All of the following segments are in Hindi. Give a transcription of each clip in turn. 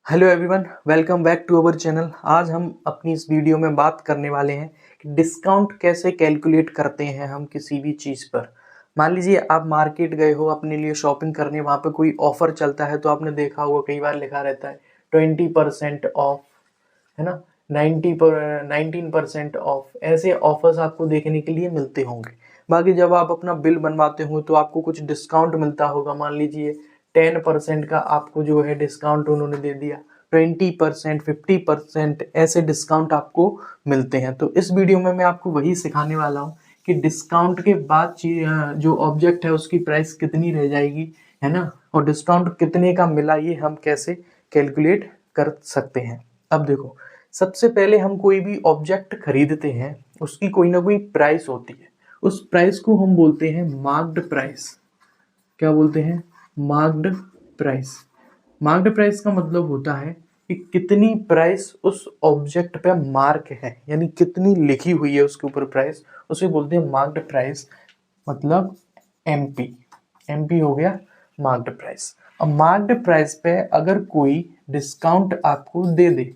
Hello everyone, welcome back to our channel. आज हम अपनी इस वीडियो में बात करने वाले हैं कि डिस्काउंट कैसे कैलकुलेट करते हैं हम किसी भी चीज़ पर। मान लीजिए आप मार्केट गए हो अपने लिए शॉपिंग करने, वहाँ पे कोई ऑफ़र चलता है तो आपने देखा होगा कई बार लिखा रहता है 20% ऑफ, है ना, 19% ऑफ। ऐसे ऑफर्स आपको देखने के लिए मिलते होंगे। बाकी जब आप अपना बिल बनवाते हो तो आपको कुछ डिस्काउंट मिलता होगा। मान लीजिए 10% का आपको जो है डिस्काउंट उन्होंने दे दिया, 20%, 50% ऐसे डिस्काउंट आपको मिलते हैं। तो इस वीडियो में मैं आपको वही सिखाने वाला हूँ कि डिस्काउंट के बाद जो ऑब्जेक्ट है उसकी प्राइस कितनी रह जाएगी, है ना, और डिस्काउंट कितने का मिला ये हम कैसे कैलकुलेट कर सकते हैं। अब देखो, सबसे पहले हम कोई भी ऑब्जेक्ट खरीदते हैं, उसकी कोई ना कोई प्राइस होती है। उस प्राइस को हम बोलते हैं मार्क्ड प्राइस। क्या बोलते हैं? Marked price. मार्क्ड प्राइस का मतलब होता है कि कितनी प्राइस उस ऑब्जेक्ट पे मार्क है, यानी कितनी लिखी हुई है उसके ऊपर प्राइस, उसे बोलते हैं मार्क्ड प्राइस। मतलब एमपी। एमपी हो गया मार्क्ड प्राइस। अब मार्क्ड प्राइस पे अगर कोई डिस्काउंट आपको दे दे,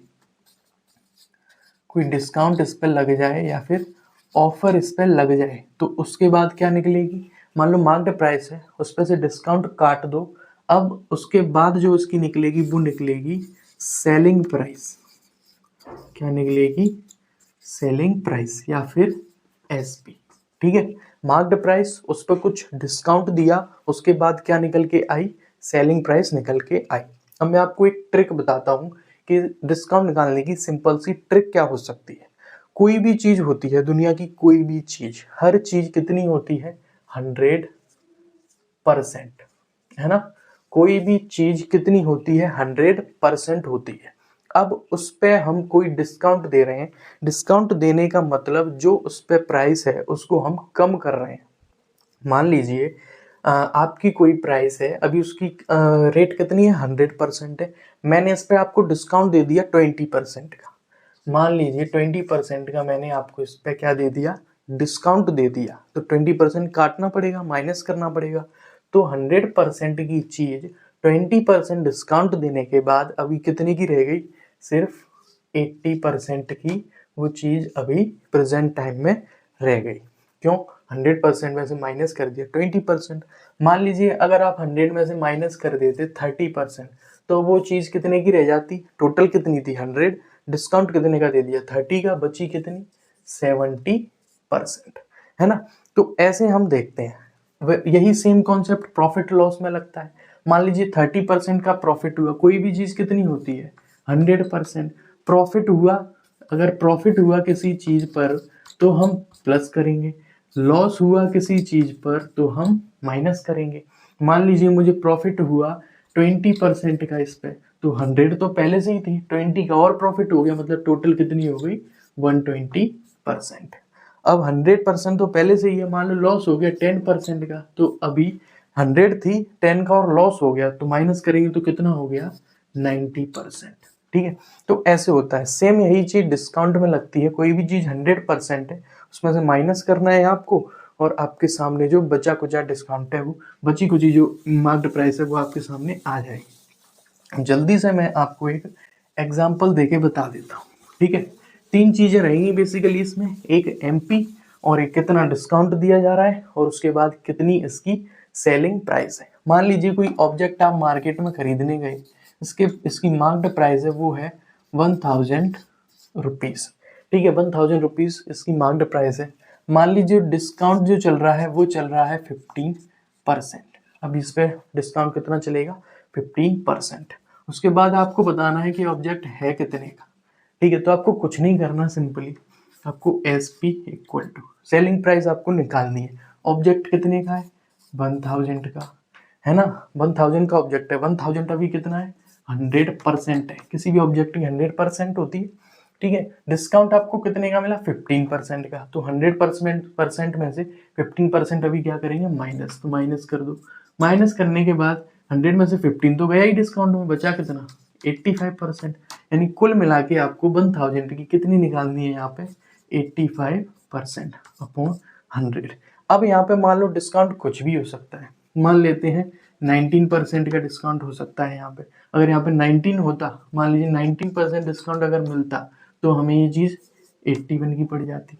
कोई डिस्काउंट इस पर लग जाए या फिर ऑफर इस पर लग जाए, तो उसके बाद क्या निकलेगी? मान लो मार्क्ड प्राइस है, उस पर से डिस्काउंट काट दो। अब उसके बाद जो उसकी निकलेगी वो निकलेगी सेलिंग प्राइस। क्या निकलेगी? सेलिंग प्राइस या फिर एसपी। ठीक है, मार्क्ड प्राइस, उस पर कुछ डिस्काउंट दिया, उसके बाद क्या निकल के आई? सेलिंग प्राइस निकल के आई। अब मैं आपको एक ट्रिक बताता हूँ कि डिस्काउंट निकालने की सिंपल सी ट्रिक क्या हो सकती है। कोई भी चीज होती है, दुनिया की कोई भी चीज, हर चीज कितनी होती है? 100%, है ना। कोई भी चीज कितनी होती है? 100% होती है। अब उस पे हम कोई डिस्काउंट दे रहे हैं। डिस्काउंट देने का मतलब जो उस पे प्राइस है उसको हम कम कर रहे हैं। मान लीजिए आपकी कोई प्राइस है, अभी उसकी रेट कितनी है? 100% है। मैंने इस पे आपको डिस्काउंट दे दिया 20% का। मान लीजिए 20% का मैंने आपको इस पे क्या दे दिया? डिस्काउंट दे दिया। तो 20% काटना पड़ेगा, माइनस करना पड़ेगा। तो 100% की चीज 20% डिस्काउंट देने के बाद अभी कितने की रह गई? सिर्फ 80% की वो चीज अभी प्रेजेंट टाइम में रह गई। क्यों? 100% में से माइनस कर दिया 20%। मान लीजिए अगर आप 100 में से माइनस कर देते 30%, तो वो चीज कितने की रह जाती? टोटल कितनी थी? 100। डिस्काउंट कितने का दे दिया? 30 का। बची कितनी? 70%, है ना। तो ऐसे हम देखते हैं। यही सेम कॉन्सेप्ट प्रॉफिट लॉस में लगता है। मान लीजिए 30% का प्रॉफिट हुआ। कोई भी चीज कितनी होती है? 100%। प्रॉफिट हुआ, अगर प्रॉफिट हुआ किसी चीज पर तो हम प्लस करेंगे, लॉस हुआ किसी चीज पर तो हम माइनस करेंगे। मान लीजिए मुझे प्रॉफिट हुआ 20% का इस पे, तो 100 तो पहले से ही थी, 20 का और प्रॉफिट हो गया, मतलब टोटल कितनी हो गई? 120%। अब 100% तो पहले से ही है। मान लो लॉस हो गया 10% का, तो अभी 100 थी, 10 का और लॉस हो गया, तो माइनस करेंगे तो कितना हो गया? 90%। ठीक है, तो ऐसे होता है। सेम यही चीज डिस्काउंट में लगती है। कोई भी चीज 100% है, उसमें से माइनस करना है आपको, और आपके सामने जो बचा कुचा डिस्काउंट है, वो बची कुची जो मार्क्ड प्राइस है वो आपके सामने आ जाएगी। जल्दी से मैं आपको एक एग्जांपल देके बता देता हूँ। ठीक है, 3 चीजें रहेंगी बेसिकली इसमें। एक एमपी, और एक कितना डिस्काउंट दिया जा रहा है, और उसके बाद कितनी इसकी सेलिंग प्राइस है। मान लीजिए कोई ऑब्जेक्ट आप मार्केट में खरीदने गए, इसकी मार्क्ड प्राइस है वो है 1000 रुपीज। ठीक है, 1000 रुपीज इसकी मार्क्ड प्राइस है। मान लीजिए डिस्काउंट जो चल रहा है वो चल रहा है 15%। अब इस पे डिस्काउंट कितना चलेगा? 15%। उसके बाद आपको बताना है कि ऑब्जेक्ट है कितने का। ठीक है, तो आपको कुछ नहीं करना, सिंपली आपको S P equal to selling price आपको निकालनी है। ऑब्जेक्ट कितने का है? 1000 का, है ना। 1000 का ऑब्जेक्ट है। 1000 अभी कितना है? 100% है। किसी भी ऑब्जेक्ट की 100% होती है। ठीक है, डिस्काउंट आपको कितने का मिला? 15% का। तो 100% में से 15% अभी क्या करेंगे? माइनस। तो माइनस कर दो। माइनस करने के बाद 100 में से 15 तो गया ही डिस्काउंट में, बचा कितना? 85%। यानी कुल मिला के आपको 1000 की कितनी निकालनी है यहाँ पे? 85% अपॉन 100। अब यहाँ पे मान लो डिस्काउंट कुछ भी हो सकता है। मान लेते हैं 19% का डिस्काउंट हो सकता है यहाँ पे। अगर यहाँ पे 19 होता, मान लीजिए 19% डिस्काउंट अगर मिलता तो हमें ये चीज़ 81 की पड़ जाती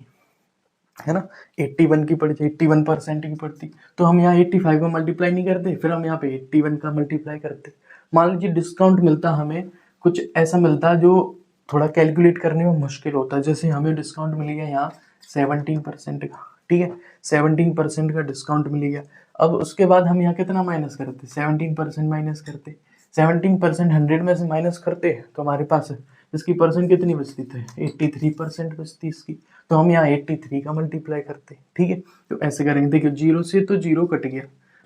है ना, 81 की पड़ती, 81% की पड़ती, तो हम यहाँ 85 का मल्टीप्लाई नहीं करते, फिर हम यहाँ पे 81 का मल्टीप्लाई करते। मान लीजिए डिस्काउंट मिलता हमें, कुछ ऐसा मिलता जो थोड़ा कैलकुलेट करने में मुश्किल होता है, जैसे हमें डिस्काउंट मिल गया यहाँ 17% का, ठीक है, 17% का डिस्काउंट मिल गया। अब उसके बाद हम यहाँ कितना माइनस करते, 17% माइनस करते, 17% 100 में से माइनस करते तो हमारे पास इसकी परसेंट कितनी बचती थी, 83% बचती इसकी, तो हम यहाँ 83 का मल्टीप्लाई करते, ठीक है। तो ऐसे करेंगे, देखिए 0 से तो 0 कट गया,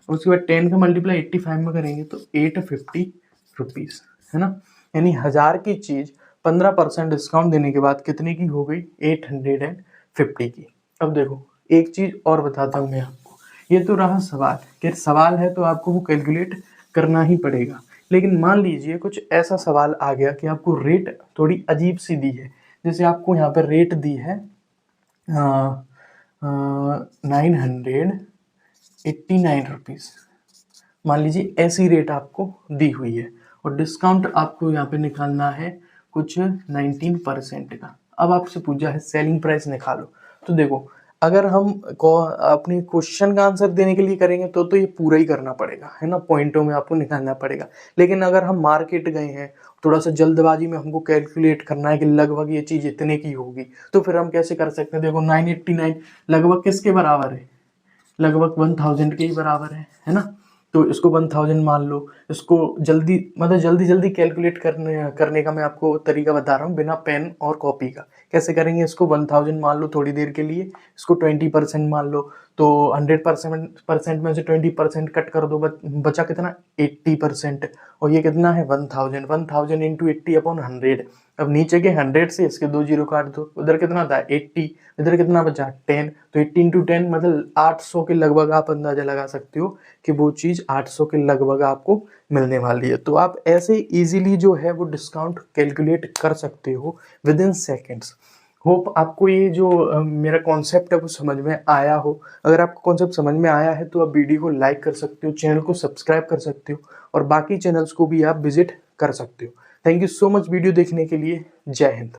उसके बाद 10 का मल्टीप्लाई 85 में करेंगे तो 850 रुपीज़, है ना। यानी 1000 की चीज़ 15% डिस्काउंट देने के बाद कितने की हो गई, 850 की। अब देखो एक चीज़ और बताता हूँ मैं आपको, ये तो रहा सवाल, कि सवाल है तो आपको वो कैलकुलेट करना ही पड़ेगा। लेकिन मान लीजिए कुछ ऐसा सवाल आ गया कि आपको रेट थोड़ी अजीब सी दी है, जैसे आपको यहाँ पर रेट दी है 989 रुपीज़, मान लीजिए ऐसी रेट आपको दी हुई है, और डिस्काउंट आपको यहाँ पे निकालना है कुछ 19% का। अब आपसे पूछा है सेलिंग प्राइस निकालो, तो देखो अगर हम अपने क्वेश्चन का आंसर देने के लिए करेंगे तो ये पूरा ही करना पड़ेगा, है ना, पॉइंटों में आपको निकालना पड़ेगा। लेकिन अगर हम मार्केट गए हैं, थोड़ा सा जल्दबाजी में हमको कैलकुलेट करना है कि लगभग ये चीज़ इतने की होगी, तो फिर हम कैसे कर सकते हैं, देखो 989 लगभग किसके बराबर है, लगभग 1000 के ही बराबर है ना। तो इसको 1000 मान लो, इसको जल्दी मतलब जल्दी कैलकुलेट करने का मैं आपको तरीका बता रहा हूँ बिना पेन और कॉपी का। कैसे करेंगे, इसको 1000 मान लो थोड़ी देर के लिए, इसको 20% मान लो, तो 100% में से 20% कट कर दो, बचा कितना 80%, और ये कितना है 1000 इंटू 80/100। अब नीचे के 100 से इसके 2 जीरो काट दो, उधर कितना था 80, इधर कितना बचा 10, तो 80 इंटू 10 मतलब 800 के लगभग आप अंदाजा लगा सकते हो कि वो चीज़ 800 के लगभग आपको मिलने वाली है। तो आप ऐसे इजीली जो है वो डिस्काउंट कैलकुलेट कर सकते हो विद इन सेकेंड्स। होप आपको ये जो मेरा कॉन्सेप्ट है वो समझ में आया हो। अगर आपको कॉन्सेप्ट समझ में आया है तो आप वीडियो को लाइक कर सकते हो, चैनल को सब्सक्राइब कर सकते हो, और बाकी चैनल्स को भी आप विजिट कर सकते हो। Thank you so much video देखने के लिए। जय हिंद।